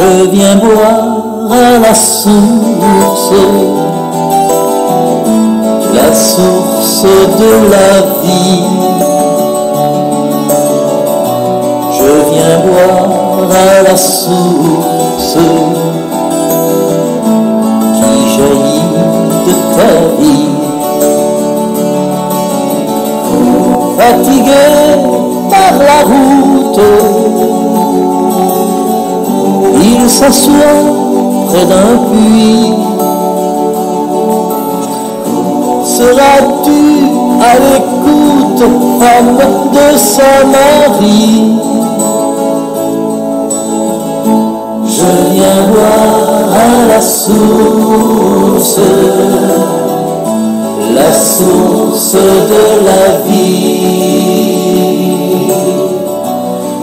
Je viens boire à la source de la vie. Je viens boire à la source qui jaillit de ta vie. Fatigué par la route, il s'assoit près d'un puits. Seras-tu à l'écoute, femme de Samarie? Je viens boire à la source de la vie.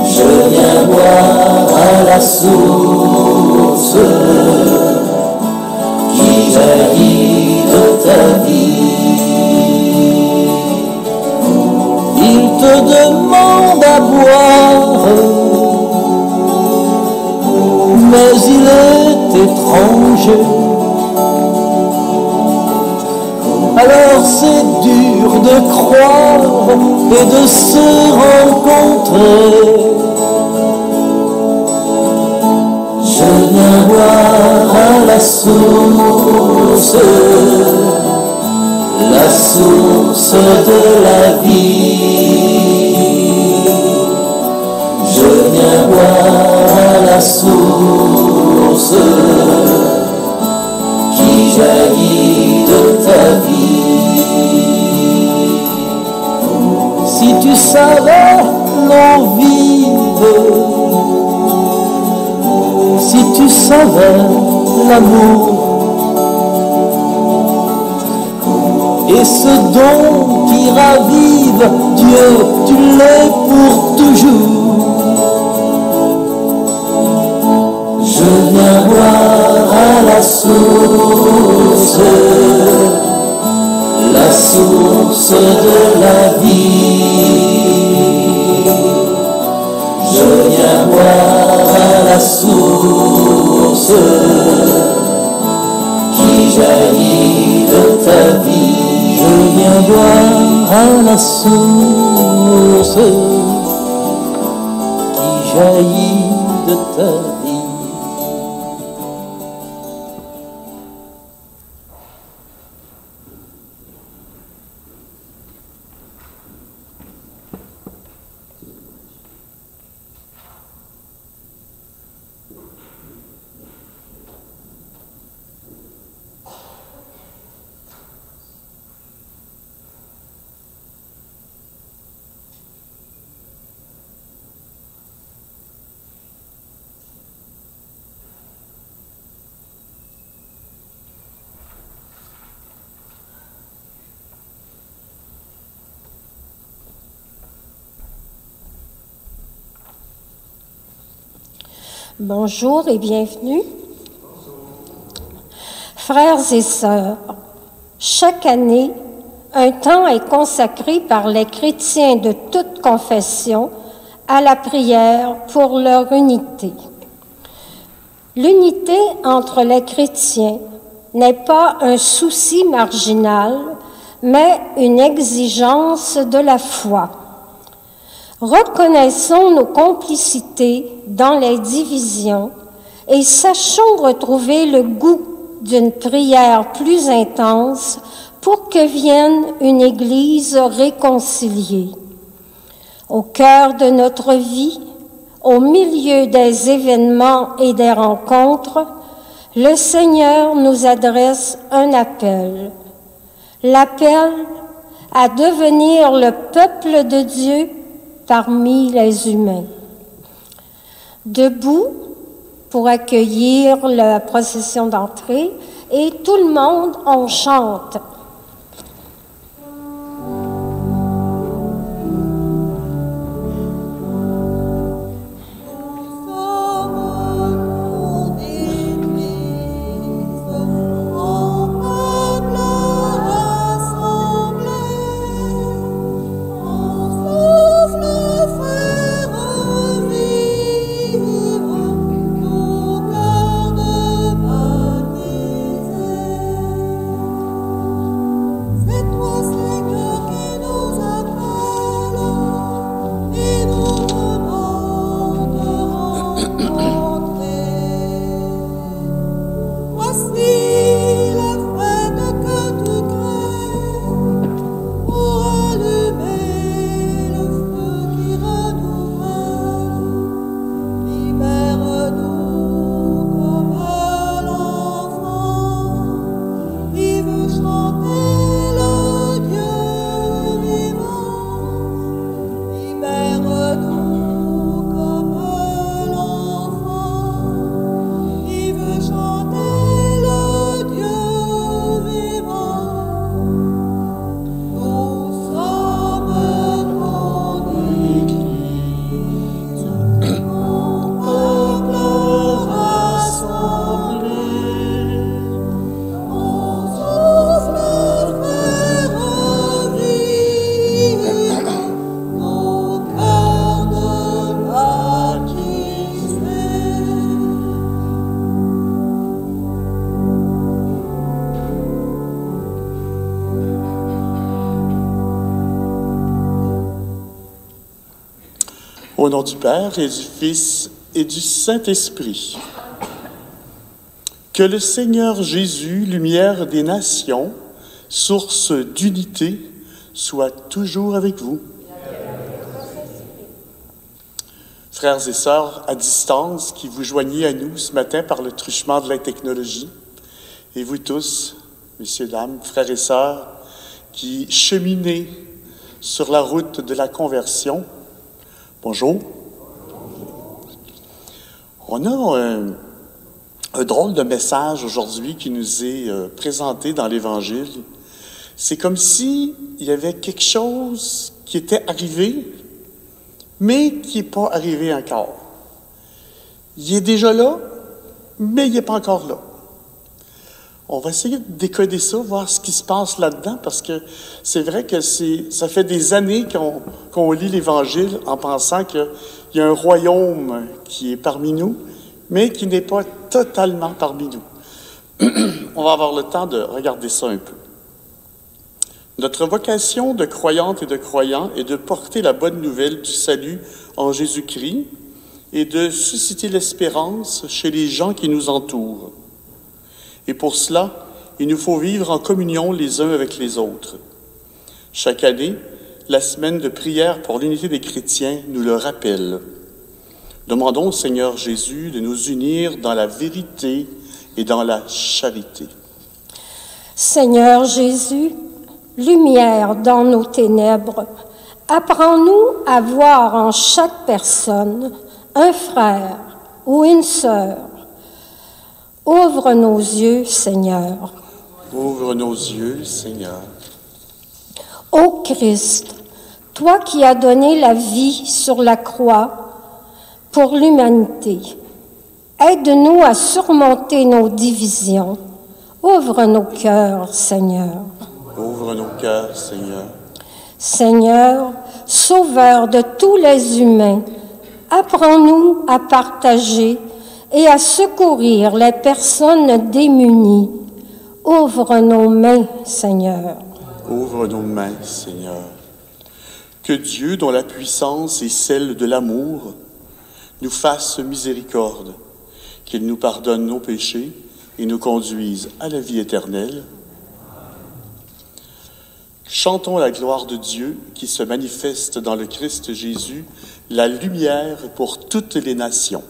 Je viens boire à la source qui jaillit de ta vie. Il te demande à boire, mais il est étrange. Alors c'est dur de croire et de se rencontrer. Je viens boire à la source de la vie. Je viens boire à la source qui jaillit de ta vie. Si tu savais l'eau vive, si tu savais l'amour et ce don qui ravive, Dieu, tu l'es pour toujours. Je viens boire à la source de la vie. Je viens boire à la source qui jaillit de ta vie. Je viens boire à la source qui jaillit de ta vie. Bonjour et bienvenue. Frères et sœurs, chaque année, un temps est consacré par les chrétiens de toute confession à la prière pour leur unité. L'unité entre les chrétiens n'est pas un souci marginal, mais une exigence de la foi. Reconnaissons nos complicités dans les divisions et sachons retrouver le goût d'une prière plus intense pour que vienne une Église réconciliée. Au cœur de notre vie, au milieu des événements et des rencontres, le Seigneur nous adresse un appel. L'appel à devenir le peuple de Dieu parmi les humains. Debout pour accueillir la procession d'entrée et tout le monde, on chante. Frères, vivre, nous Au nom du Père et du Fils et du Saint-Esprit. Que le Seigneur Jésus, lumière des nations, source d'unité, soit toujours avec vous. Frères et sœurs à distance qui vous joignez à nous ce matin par le truchement de la technologie, et vous tous, messieurs, dames, frères et sœurs, qui cheminez sur la route de la conversion, bonjour. On a un drôle de message aujourd'hui qui nous est présenté dans l'Évangile. C'est comme s'il y avait quelque chose qui était arrivé, mais qui n'est pas arrivé encore. Il est déjà là, mais il n'est pas encore là. On va essayer de décoder ça, voir ce qui se passe là-dedans, parce que c'est vrai que ça fait des années qu'on lit l'Évangile en pensant qu'il y a un royaume qui est parmi nous, mais qui n'est pas totalement parmi nous. On va avoir le temps de regarder ça un peu. Notre vocation de croyantes et de croyants est de porter la bonne nouvelle du salut en Jésus-Christ et de susciter l'espérance chez les gens qui nous entourent. Et pour cela, il nous faut vivre en communion les uns avec les autres. Chaque année, la semaine de prière pour l'unité des chrétiens nous le rappelle. Demandons au Seigneur Jésus de nous unir dans la vérité et dans la charité. Seigneur Jésus, lumière dans nos ténèbres, apprends-nous à voir en chaque personne un frère ou une sœur. Ouvre nos yeux, Seigneur. Ouvre nos yeux, Seigneur. Ô Christ, toi qui as donné la vie sur la croix pour l'humanité, aide-nous à surmonter nos divisions. Ouvre nos cœurs, Seigneur. Ouvre nos cœurs, Seigneur. Seigneur, Sauveur de tous les humains, apprends-nous à partager et à secourir les personnes démunies. Ouvre nos mains, Seigneur. Ouvre nos mains, Seigneur. Que Dieu, dont la puissance est celle de l'amour, nous fasse miséricorde, qu'il nous pardonne nos péchés et nous conduise à la vie éternelle. Chantons la gloire de Dieu qui se manifeste dans le Christ Jésus, la lumière pour toutes les nations.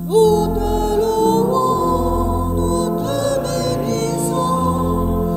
Nous te louons, nous te bénissons.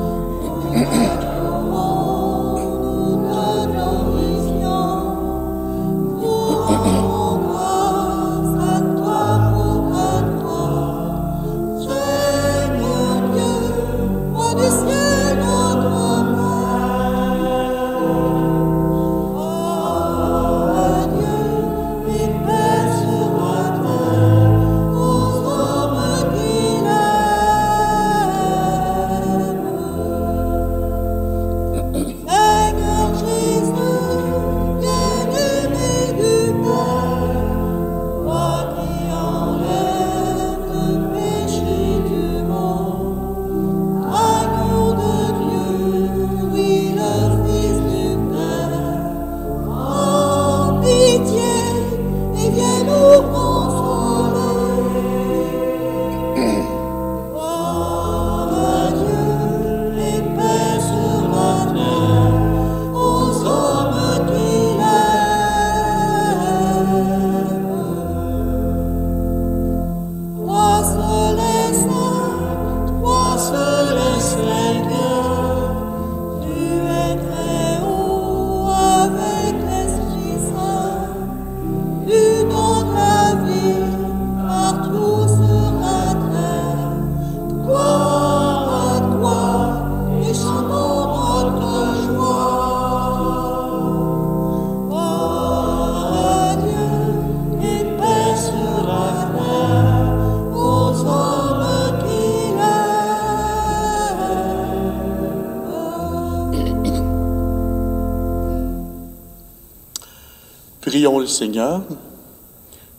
Prions le Seigneur.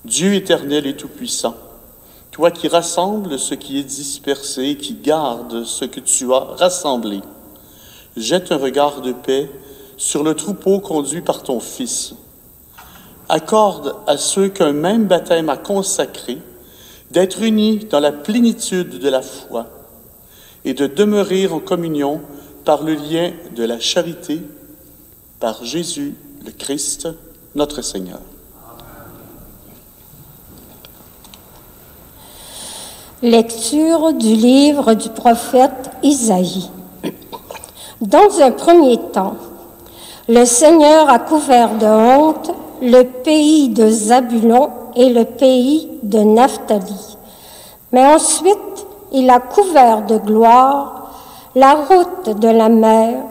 Dieu éternel et tout-puissant, toi qui rassembles ce qui est dispersé et qui gardes ce que tu as rassemblé, jette un regard de paix sur le troupeau conduit par ton Fils. Accorde à ceux qu'un même baptême a consacré d'être unis dans la plénitude de la foi et de demeurer en communion par le lien de la charité, par Jésus le Christ, notre Seigneur. Lecture du livre du prophète Isaïe. Dans un premier temps, le Seigneur a couvert de honte le pays de Zabulon et le pays de Naphtali. Mais ensuite, il a couvert de gloire la route de la mer,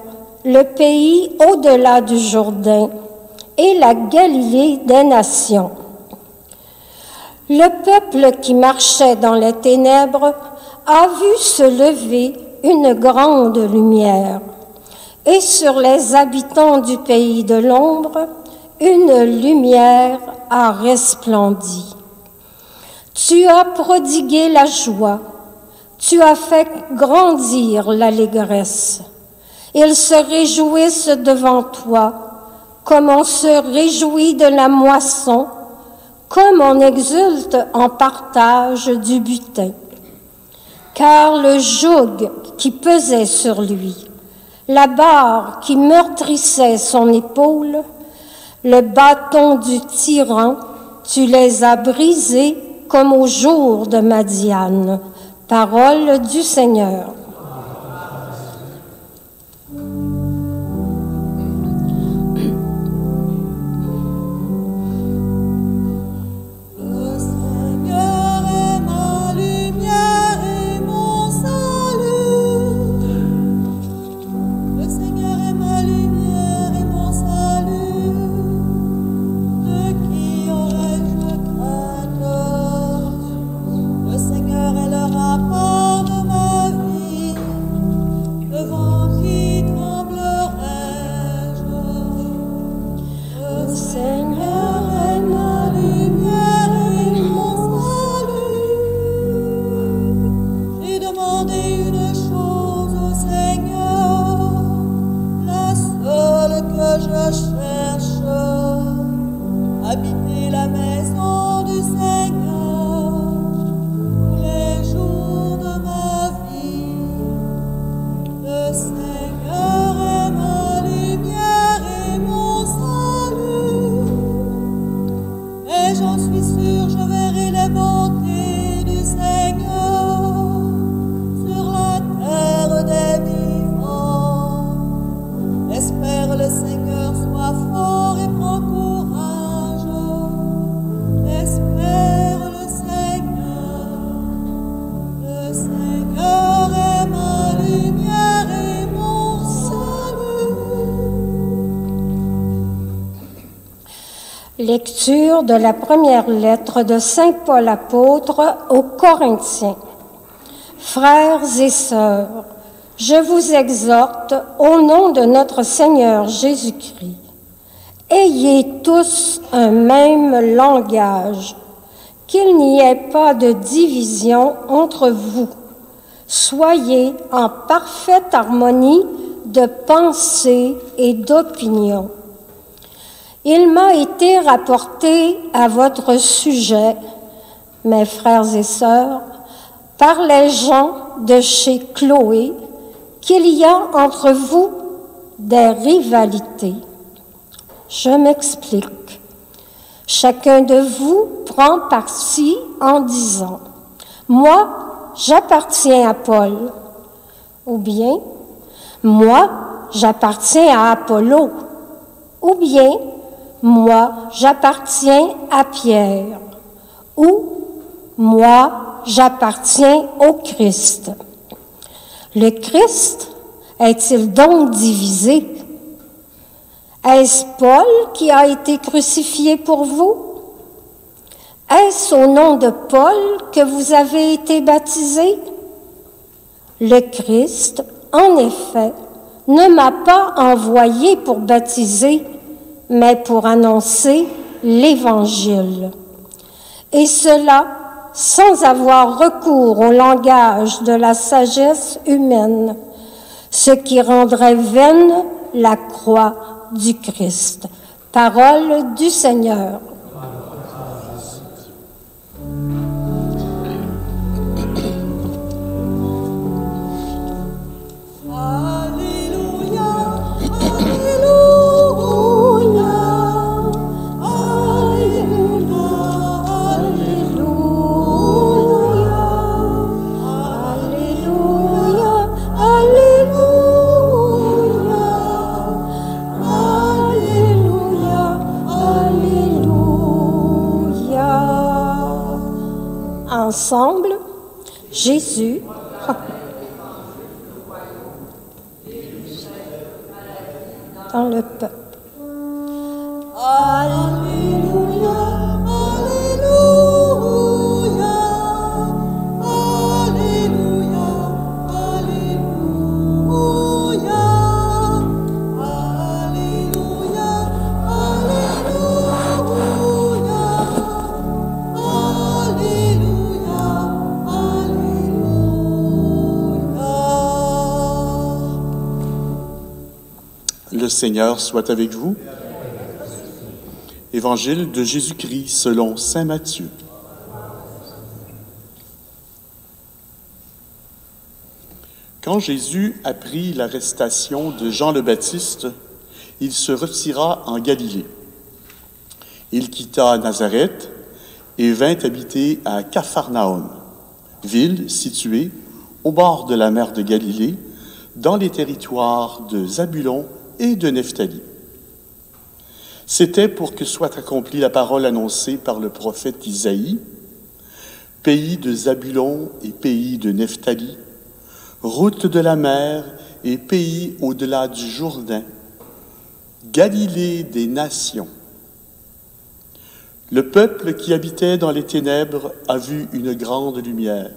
le pays au-delà du Jourdain et la Galilée des nations. Le peuple qui marchait dans les ténèbres a vu se lever une grande lumière, et sur les habitants du pays de l'ombre, une lumière a resplendi. Tu as prodigué la joie, tu as fait grandir l'allégresse. Ils se réjouissent devant toi, comme on se réjouit de la moisson, comme on exulte en partage du butin. Car le joug qui pesait sur lui, la barre qui meurtrissait son épaule, le bâton du tyran, tu les as brisés comme au jour de Madian. Parole du Seigneur. Lecture de la première lettre de Saint Paul apôtre aux Corinthiens. Frères et sœurs, je vous exhorte au nom de notre Seigneur Jésus-Christ. Ayez tous un même langage, qu'il n'y ait pas de division entre vous. Soyez en parfaite harmonie de pensée et d'opinion. Il m'a été rapporté à votre sujet, mes frères et sœurs, par les gens de chez Chloé, qu'il y a entre vous des rivalités. Je m'explique. Chacun de vous prend parti en disant « Moi, j'appartiens à Paul » ou bien « Moi, j'appartiens à Apollo » ou bien « Moi, j'appartiens à Pierre » ou « Moi, j'appartiens au Christ ». Le Christ est-il donc divisé? Est-ce Paul qui a été crucifié pour vous? Est-ce au nom de Paul que vous avez été baptisés? Le Christ, en effet, ne m'a pas envoyé pour baptiser, mais pour annoncer l'Évangile. Et cela sans avoir recours au langage de la sagesse humaine, ce qui rendrait vaine la croix du Christ. Parole du Seigneur. Ensemble, Jésus dans le peuple. Alléluia, Alléluia, Alléluia, Alléluia, Alléluia, Le Seigneur soit avec vous. Évangile de Jésus-Christ selon saint Matthieu. Quand Jésus apprit l'arrestation de Jean le Baptiste, il se retira en Galilée. Il quitta Nazareth et vint habiter à Capharnaüm, ville située au bord de la mer de Galilée, dans les territoires de Zabulon et de Nephtali. C'était pour que soit accomplie la parole annoncée par le prophète Isaïe, « Pays de Zabulon et pays de Nephtali, route de la mer et pays au-delà du Jourdain, Galilée des nations. Le peuple qui habitait dans les ténèbres a vu une grande lumière.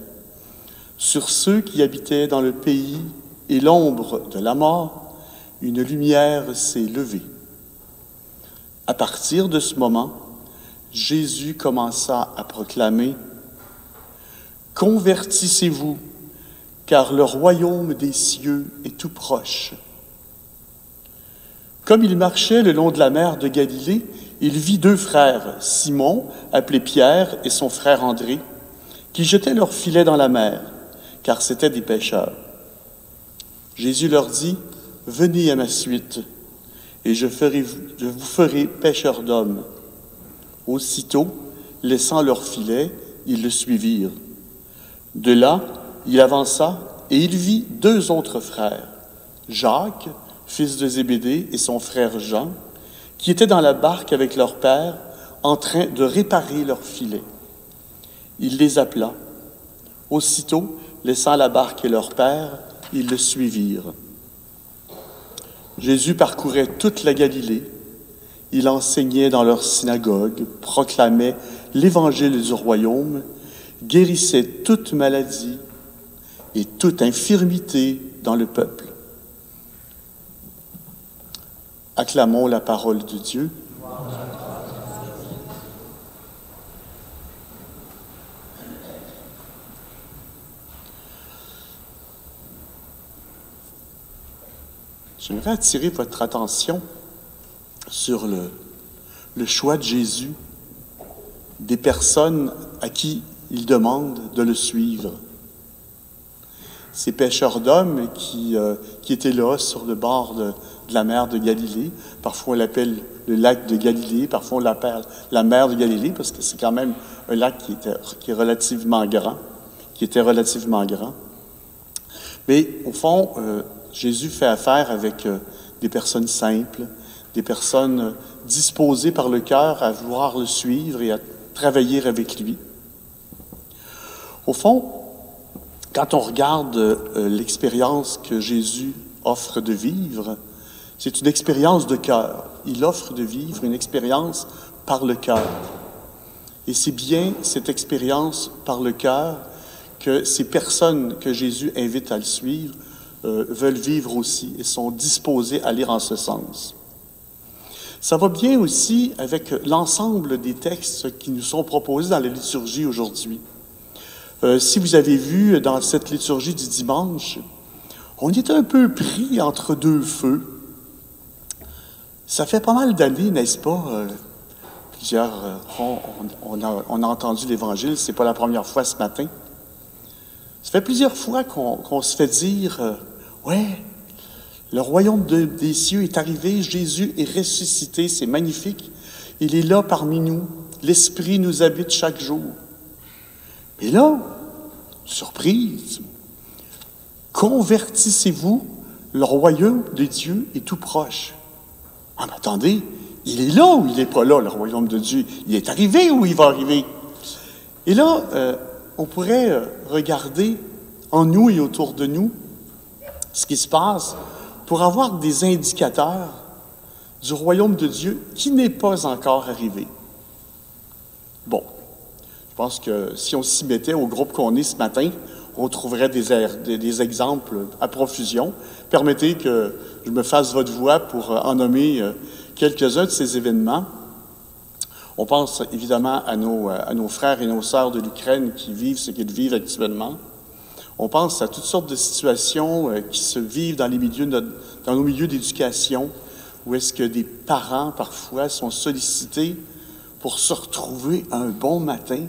Sur ceux qui habitaient dans le pays et l'ombre de la mort, une lumière s'est levée. » À partir de ce moment, Jésus commença à proclamer « Convertissez-vous, car le royaume des cieux est tout proche. » Comme il marchait le long de la mer de Galilée, il vit deux frères, Simon, appelé Pierre, et son frère André, qui jetaient leurs filets dans la mer, car c'étaient des pêcheurs. Jésus leur dit « Venez à ma suite, et je vous ferai pêcheurs d'hommes. » Aussitôt, laissant leurs filets, ils le suivirent. De là, il avança, et il vit deux autres frères, Jacques, fils de Zébédée, et son frère Jean, qui étaient dans la barque avec leur père, en train de réparer leurs filets. Il les appela. Aussitôt, laissant la barque et leur père, ils le suivirent. Jésus parcourait toute la Galilée. Il enseignait dans leur synagogue, proclamait l'évangile du royaume, guérissait toute maladie et toute infirmité dans le peuple. Acclamons la parole de Dieu. J'aimerais attirer votre attention sur le choix de Jésus des personnes à qui il demande de le suivre. Ces pêcheurs d'hommes qui étaient là sur le bord de la mer de Galilée, parfois on l'appelle le lac de Galilée, parfois on l'appelle la mer de Galilée, parce que c'est quand même un lac qui est relativement grand, qui était relativement grand. Mais au fond, Jésus fait affaire avec des personnes simples, des personnes disposées par le cœur à vouloir le suivre et à travailler avec lui. Au fond, quand on regarde l'expérience que Jésus offre de vivre, c'est une expérience de cœur. Il offre de vivre une expérience par le cœur. Et c'est bien cette expérience par le cœur que ces personnes que Jésus invite à le suivre veulent vivre aussi et sont disposées à aller en ce sens. Ça va bien aussi avec l'ensemble des textes qui nous sont proposés dans la liturgie aujourd'hui. Si vous avez vu dans cette liturgie du dimanche, on est un peu pris entre deux feux. Ça fait pas mal d'années, n'est-ce pas? On a entendu l'Évangile, c'est pas la première fois ce matin. Ça fait plusieurs fois qu'on se fait dire ouais, le royaume des cieux est arrivé, Jésus est ressuscité, c'est magnifique. Il est là parmi nous, l'Esprit nous habite chaque jour. Mais là, surprise, convertissez-vous, le royaume de Dieu est tout proche. Ah, mais attendez, il est là ou il n'est pas là, le royaume de Dieu? Il est arrivé ou il va arriver? Et là, on pourrait regarder en nous et autour de nous ce qui se passe pour avoir des indicateurs du royaume de Dieu qui n'est pas encore arrivé. Bon, je pense que si on s'y mettait au groupe qu'on est ce matin, on trouverait des exemples à profusion. Permettez que je me fasse votre voix pour en nommer quelques-uns de ces événements. On pense évidemment à nos frères et nos sœurs de l'Ukraine qui vivent ce qu'ils vivent actuellement. On pense à toutes sortes de situations qui se vivent dans nos milieux d'éducation, où est-ce que des parents, parfois, sont sollicités pour se retrouver un bon matin,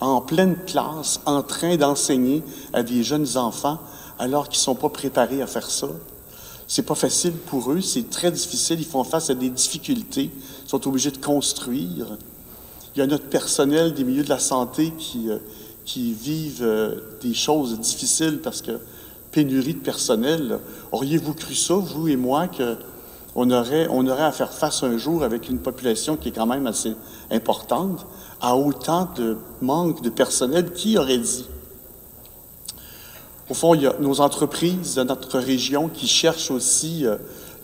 en pleine classe, en train d'enseigner à des jeunes enfants, alors qu'ils ne sont pas préparés à faire ça. C'est pas facile pour eux, c'est très difficile, ils font face à des difficultés, ils sont obligés de construire. Il y a notre personnel des milieux de la santé qui vivent des choses difficiles parce que pénurie de personnel. Auriez-vous cru ça, vous et moi, qu'on aurait à faire face un jour avec une population qui est quand même assez importante, à autant de manque de personnel? Qui aurait dit? Au fond, il y a nos entreprises de notre région qui cherchent aussi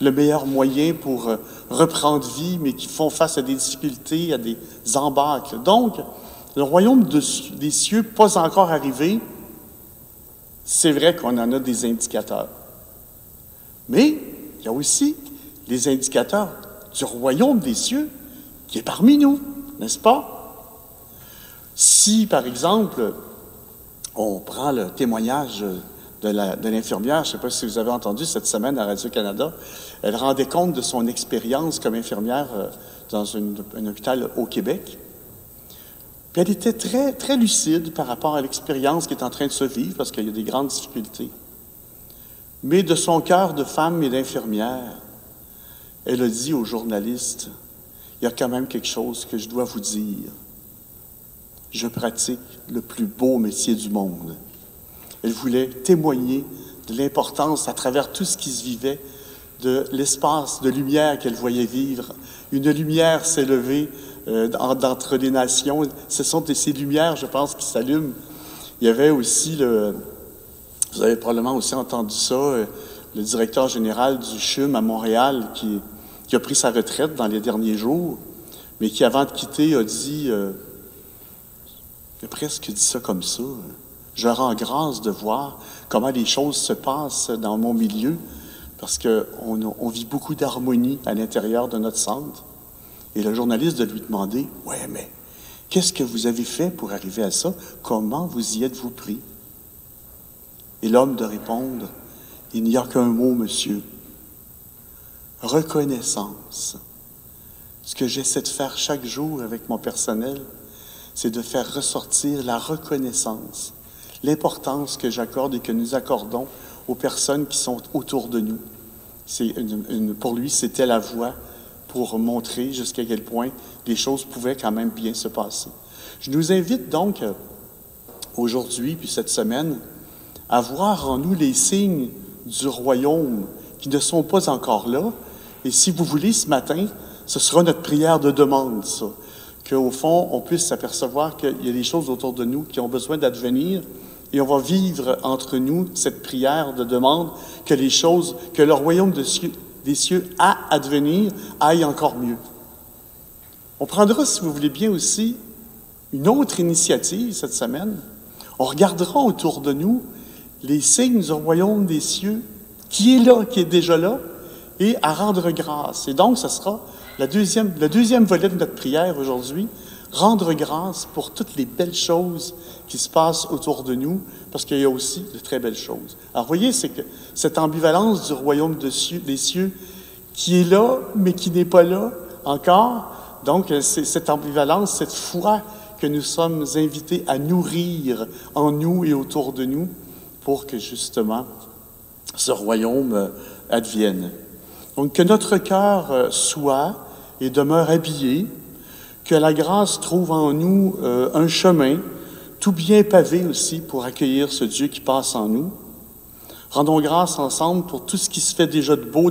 le meilleur moyen pour reprendre vie, mais qui font face à des difficultés, à des embâcles. Donc, le royaume des cieux, pas encore arrivé, c'est vrai qu'on en a des indicateurs. Mais il y a aussi les indicateurs du royaume des cieux qui est parmi nous, n'est-ce pas? Si, par exemple, on prend le témoignage de l'infirmière, je ne sais pas si vous avez entendu cette semaine à Radio-Canada, elle rendait compte de son expérience comme infirmière dans un hôpital au Québec. Puis elle était très, très lucide par rapport à l'expérience qui est en train de se vivre, parce qu'il y a des grandes difficultés. Mais de son cœur de femme et d'infirmière, elle a dit aux journalistes, il y a quand même quelque chose que je dois vous dire. Je pratique le plus beau métier du monde. Elle voulait témoigner de l'importance, à travers tout ce qui se vivait, de l'espace de lumière qu'elle voyait vivre. Une lumière s'est levée d'entre les nations. Ce sont ces lumières, je pense, qui s'allument. Il y avait aussi, vous avez probablement aussi entendu ça, le directeur général du CHUM à Montréal qui a pris sa retraite dans les derniers jours, mais qui, avant de quitter, a dit... Il a presque dit ça comme ça. Je rends grâce de voir comment les choses se passent dans mon milieu, parce qu'on vit beaucoup d'harmonie à l'intérieur de notre centre. Et le journaliste de lui demander, « Ouais, mais qu'est-ce que vous avez fait pour arriver à ça? Comment vous y êtes-vous pris? » Et l'homme de répondre, « Il n'y a qu'un mot, monsieur. Reconnaissance. Ce que j'essaie de faire chaque jour avec mon personnel, c'est de faire ressortir la reconnaissance, l'importance que j'accorde et que nous accordons aux personnes qui sont autour de nous. Pour lui, c'était la voie pour montrer jusqu'à quel point les choses pouvaient quand même bien se passer. Je nous invite donc aujourd'hui, puis cette semaine, à voir en nous les signes du royaume qui ne sont pas encore là. Et si vous voulez, ce matin, ce sera notre prière de demande, ça. Qu'au fond, on puisse s'apercevoir qu'il y a des choses autour de nous qui ont besoin d'advenir et on va vivre entre nous cette prière de demande que le royaume des cieux à advenir aille encore mieux. On prendra, si vous voulez bien aussi, une autre initiative cette semaine. On regardera autour de nous les signes du royaume des cieux qui est là, qui est déjà là, et à rendre grâce. Et donc, ce sera le deuxième volet de notre prière aujourd'hui, rendre grâce pour toutes les belles choses qui se passent autour de nous, parce qu'il y a aussi de très belles choses. Alors, voyez, c'est que cette ambivalence du royaume des cieux qui est là, mais qui n'est pas là encore. Donc, c'est cette ambivalence, cette foi que nous sommes invités à nourrir en nous et autour de nous pour que, justement, ce royaume advienne. Donc, que notre cœur soit et demeure habillé, que la grâce trouve en nous un chemin, tout bien pavé aussi pour accueillir ce Dieu qui passe en nous. Rendons grâce ensemble pour tout ce qui se fait déjà de beau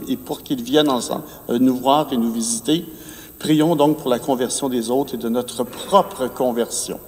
et pour qu'il vienne ensemble nous voir et nous visiter. Prions donc pour la conversion des autres et de notre propre conversion.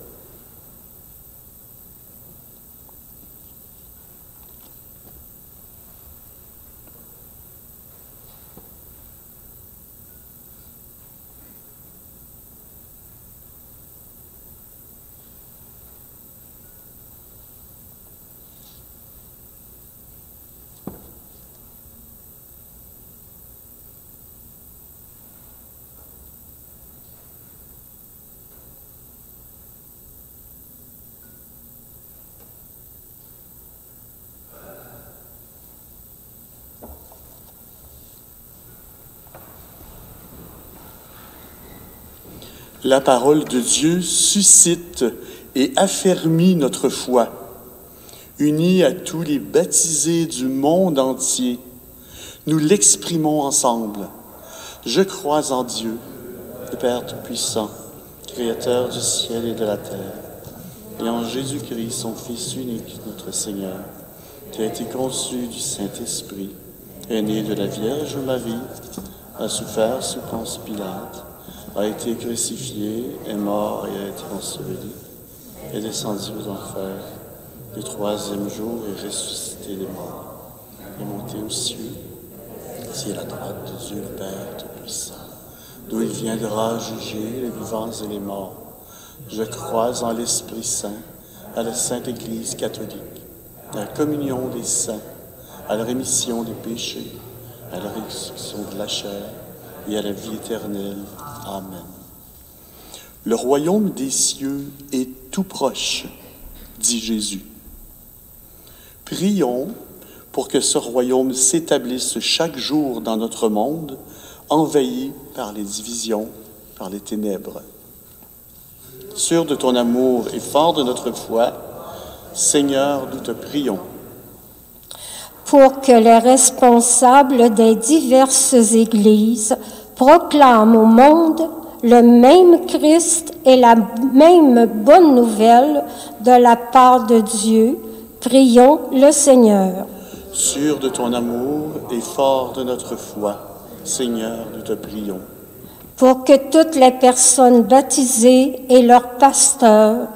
La parole de Dieu suscite et affermit notre foi. Unis à tous les baptisés du monde entier, nous l'exprimons ensemble. Je crois en Dieu, le Père Tout-Puissant, Créateur du ciel et de la terre, et en Jésus-Christ, son Fils unique, notre Seigneur, qui a été conçu du Saint-Esprit, est né de la Vierge Marie, a souffert sous Ponce Pilate, a été crucifié, est mort et a été enseveli, est descendu aux enfers, le troisième jour est ressuscité des morts, est monté aux cieux, c'est à la droite de Dieu le Père Tout-Puissant, d'où il viendra juger les vivants et les morts. Je crois en l'Esprit Saint, à la Sainte Église catholique, à la communion des saints, à la rémission des péchés, à la résurrection de la chair et à la vie éternelle. Amen. Le royaume des cieux est tout proche, dit Jésus. Prions pour que ce royaume s'établisse chaque jour dans notre monde, envahi par les divisions, par les ténèbres. Sûr de ton amour et fort de notre foi, Seigneur, nous te prions. Pour que les responsables des diverses églises proclament au monde le même Christ et la même bonne nouvelle de la part de Dieu, prions le Seigneur. Sûr de ton amour et fort de notre foi, Seigneur, nous te prions. Pour que toutes les personnes baptisées et leurs pasteurs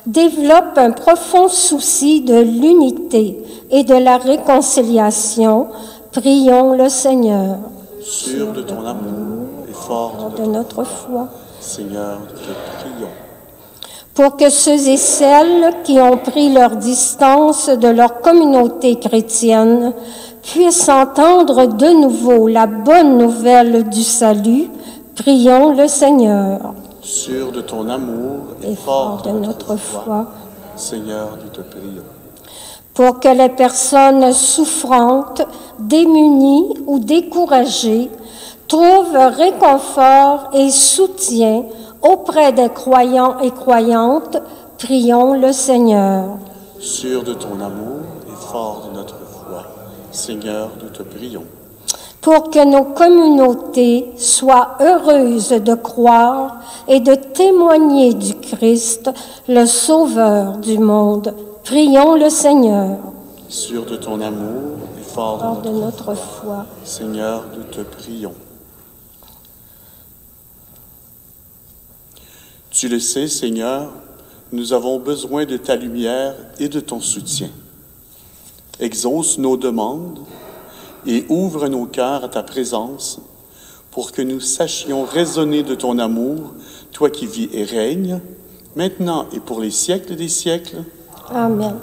développent un profond souci de l'unité et de la réconciliation, prions le Seigneur. Sûr de ton amour et fort de notre foi, Seigneur, nous te prions. Pour que ceux et celles qui ont pris leur distance de leur communauté chrétienne puissent entendre de nouveau la bonne nouvelle du salut, prions le Seigneur. Sûr de ton amour et fort de notre foi, Seigneur, nous te prions. Pour que les personnes souffrantes, démunies ou découragées trouvent réconfort et soutien auprès des croyants et croyantes, prions le Seigneur. Sûr de ton amour et fort de notre foi, Seigneur, nous te prions. Pour que nos communautés soient heureuses de croire et de témoigner du Christ, le Sauveur du monde, prions le Seigneur. Sûr de ton amour et fort de notre foi, Seigneur, nous te prions. Tu le sais, Seigneur, nous avons besoin de ta lumière et de ton soutien. Exauce nos demandes et ouvre nos cœurs à ta présence pour que nous sachions raisonner de ton amour, toi qui vis et règnes, maintenant et pour les siècles des siècles. Amen.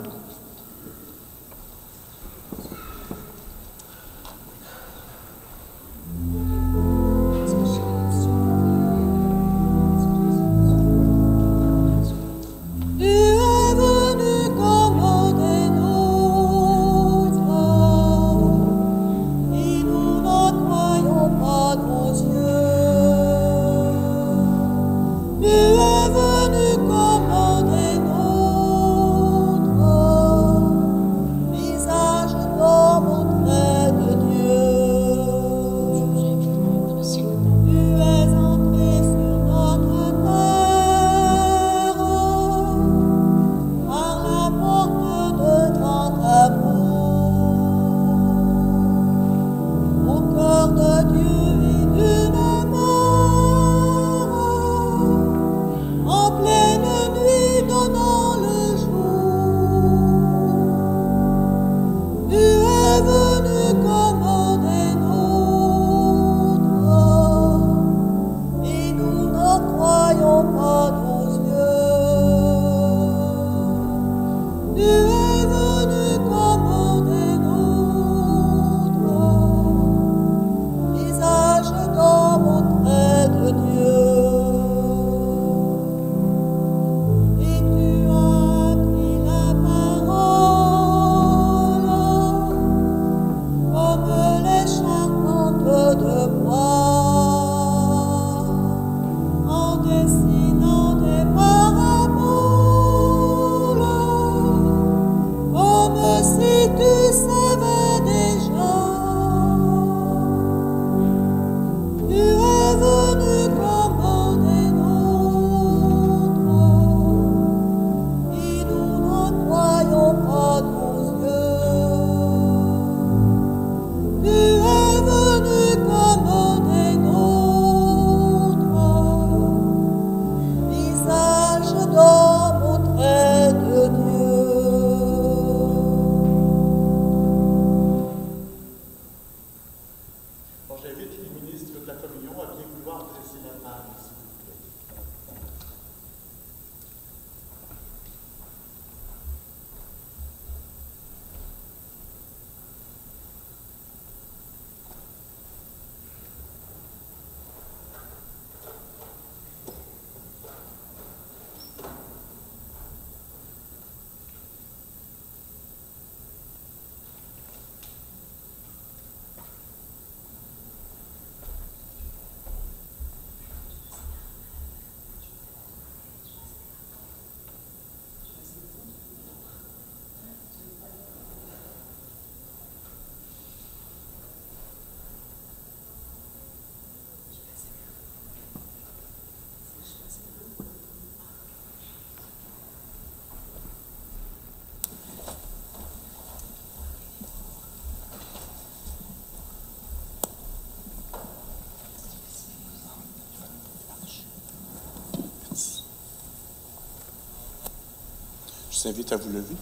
Je vous invite à vous lever.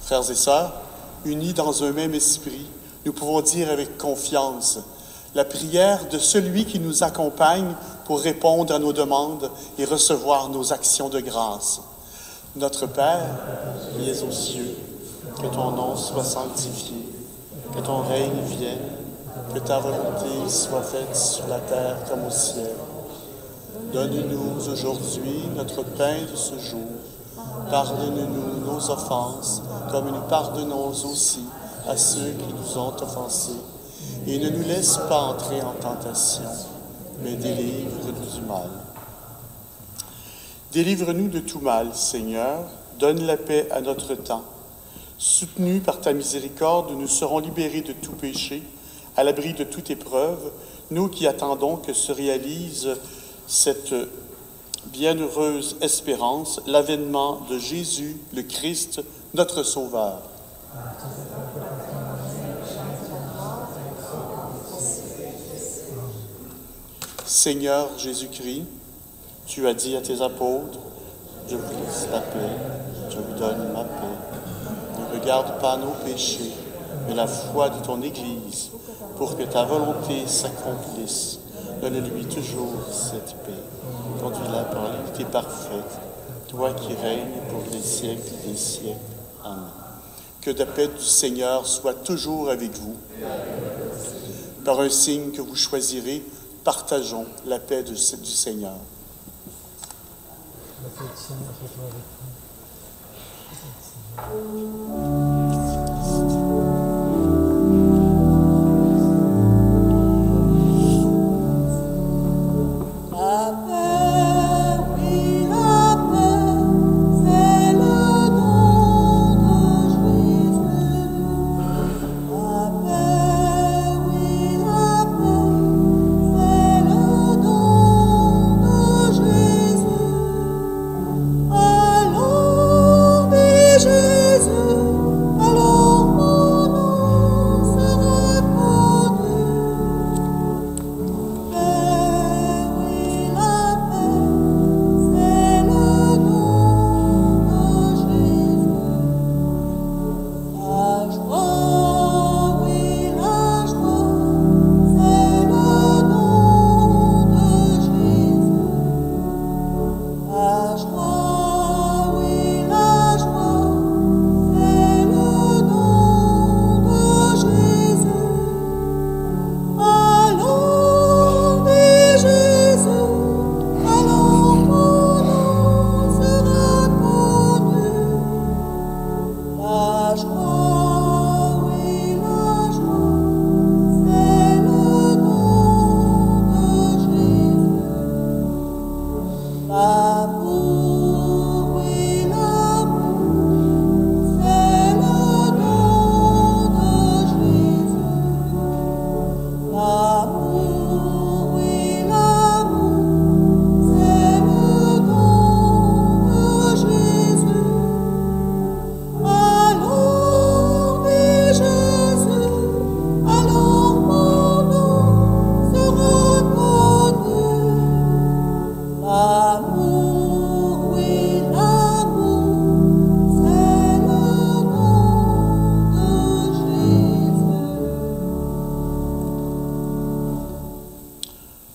Frères et sœurs, unis dans un même esprit, nous pouvons dire avec confiance la prière de celui qui nous accompagne pour répondre à nos demandes et recevoir nos actions de grâce. Notre Père, qui es aux cieux, que ton nom soit sanctifié, que ton règne vienne, que ta volonté soit faite sur la terre comme au ciel. Donne-nous aujourd'hui notre pain de ce jour. Pardonne-nous nos offenses, comme nous pardonnons aussi à ceux qui nous ont offensés. Et ne nous laisse pas entrer en tentation, mais délivre-nous du mal. Délivre-nous de tout mal, Seigneur, donne la paix à notre temps. Soutenus par ta miséricorde, nous serons libérés de tout péché, à l'abri de toute épreuve, nous qui attendons que se réalise cette bienheureuse espérance, l'avènement de Jésus, le Christ, notre Sauveur. Seigneur Jésus-Christ, tu as dit à tes apôtres, « Je vous laisse la paix, je vous donne ma paix. Ne regarde pas nos péchés, mais la foi de ton Église, pour que ta volonté s'accomplisse. Donne-lui toujours cette paix. Conduis-la par l'unité parfaite, toi qui règnes pour les siècles des siècles. Amen. Que la paix du Seigneur soit toujours avec vous. Par un signe que vous choisirez, partageons la paix du Seigneur. La paix du Seigneur soit avec vous.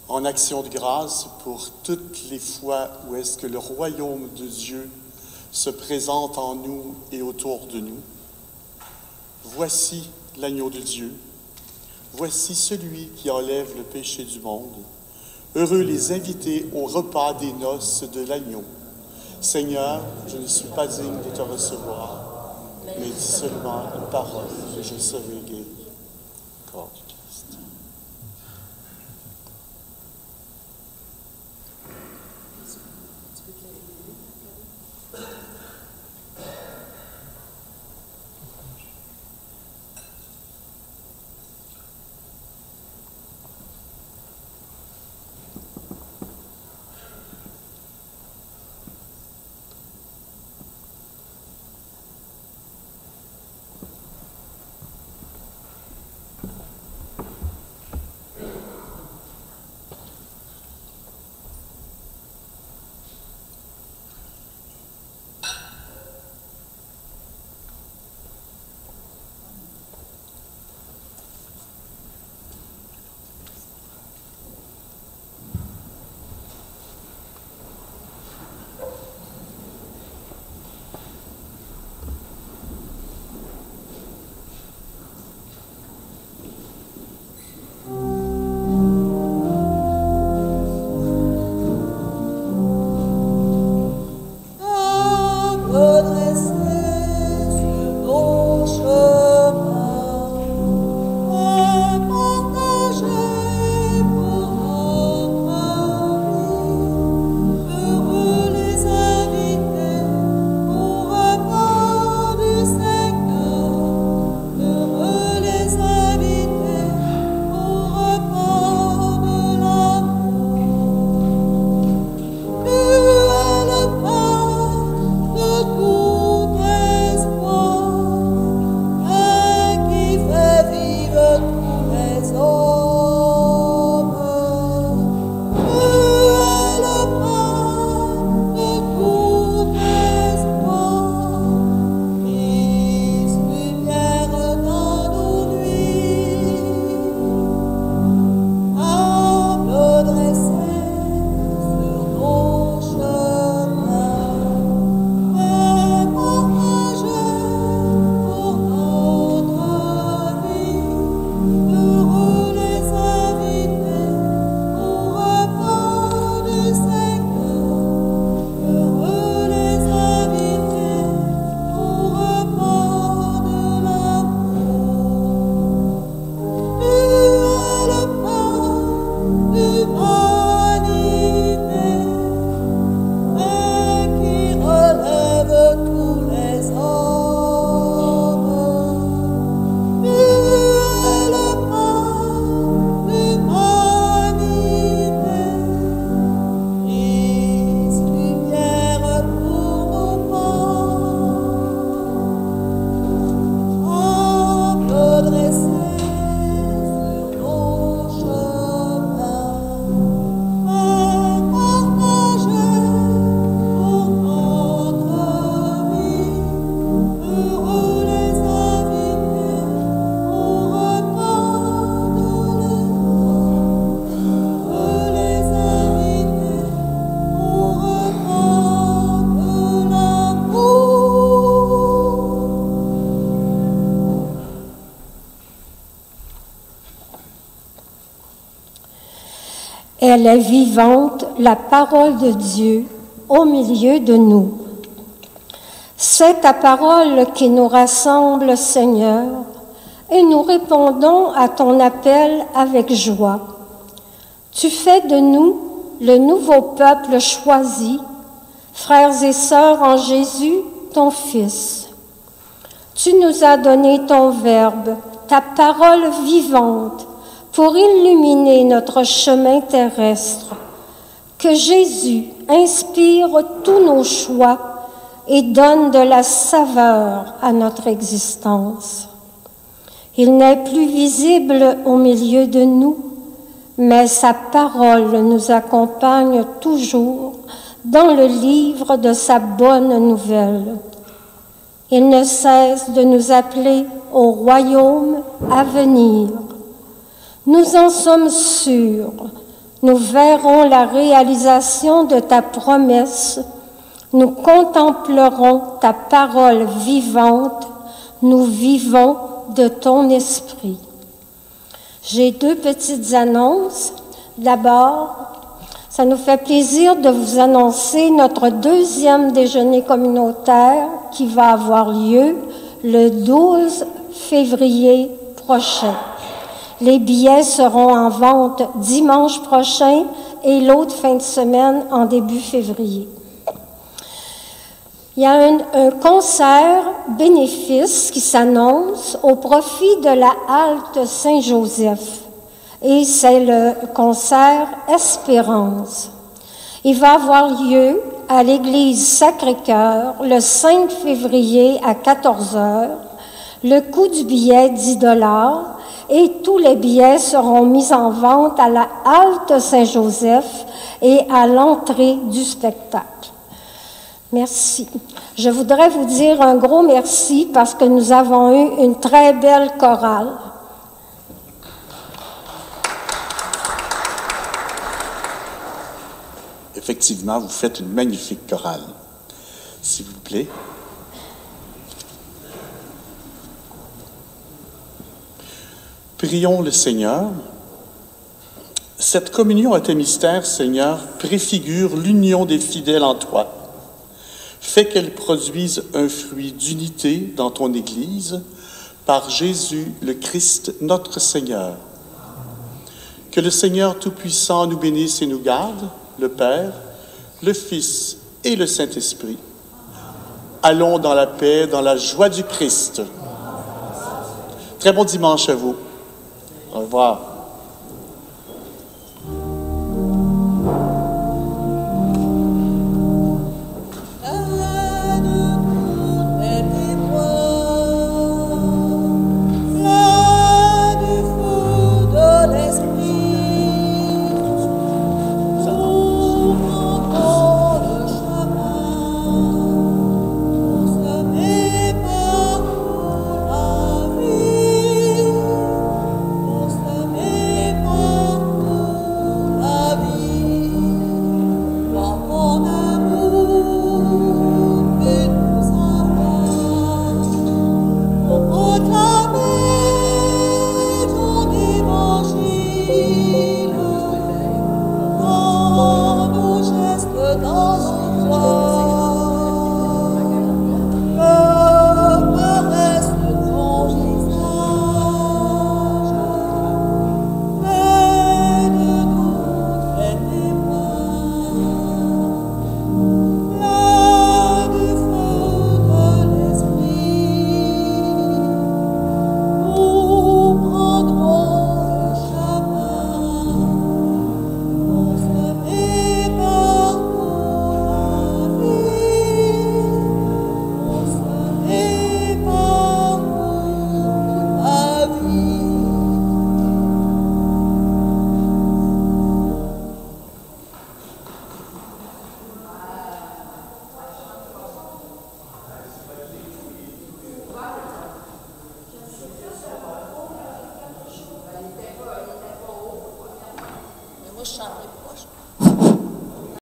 En action de grâce pour toutes les fois où est-ce que le royaume de Dieu se présente en nous et autour de nous. Voici l'agneau de Dieu. Voici celui qui enlève le péché du monde. Heureux les invités au repas des noces de l'agneau. Seigneur, je ne suis pas digne de te recevoir, mais dis seulement une parole et je serai guéri. Corps du Christ. Elle est vivante, la parole de Dieu, au milieu de nous. C'est ta parole qui nous rassemble, Seigneur, et nous répondons à ton appel avec joie. Tu fais de nous le nouveau peuple choisi, frères et sœurs en Jésus, ton Fils. Tu nous as donné ton Verbe, ta parole vivante, pour illuminer notre chemin terrestre. Que Jésus inspire tous nos choix et donne de la saveur à notre existence. Il n'est plus visible au milieu de nous, mais sa parole nous accompagne toujours dans le livre de sa bonne nouvelle. Il ne cesse de nous appeler au royaume à venir. Nous en sommes sûrs. Nous verrons la réalisation de ta promesse. Nous contemplerons ta parole vivante. Nous vivons de ton esprit. J'ai 2 petites annonces. D'abord, ça nous fait plaisir de vous annoncer notre 2e déjeuner communautaire qui va avoir lieu le 12 février prochain. Les billets seront en vente dimanche prochain et l'autre fin de semaine en début février. Il y a un concert bénéfice qui s'annonce au profit de la halte Saint-Joseph. Et c'est le concert Espérance. Il va avoir lieu à l'église Sacré-Cœur le 5 février à 14 h. Le coût du billet, 10 $ et tous les billets seront mis en vente à la halte Saint-Joseph et à l'entrée du spectacle. Merci. Je voudrais vous dire un gros merci parce que nous avons eu une très belle chorale. Effectivement, vous faites une magnifique chorale. S'il vous plaît. Prions le Seigneur. Cette communion à tes mystères, Seigneur, préfigure l'union des fidèles en toi. Fais qu'elle produise un fruit d'unité dans ton Église par Jésus le Christ, notre Seigneur. Que le Seigneur Tout-Puissant nous bénisse et nous garde, le Père, le Fils et le Saint-Esprit. Allons dans la paix, dans la joie du Christ. Très bon dimanche à vous. Au revoir.